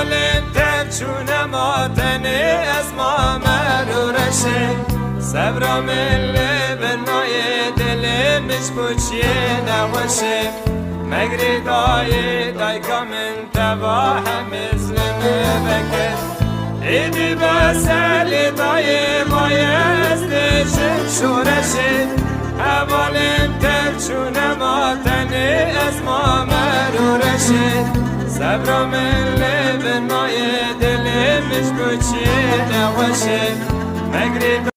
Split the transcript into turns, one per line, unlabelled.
هوالم تر چون ماتنی از ما مرورشه صبر من لبنای دلمش بچیه نوشه مگری دای کامن تباه مزلمه بکر ایدی بسلی دای مایستشم شورشه هوالم تر چون ماتنی از ما مرورشه صبر من لبنای دلمش بچیه نوشه مگری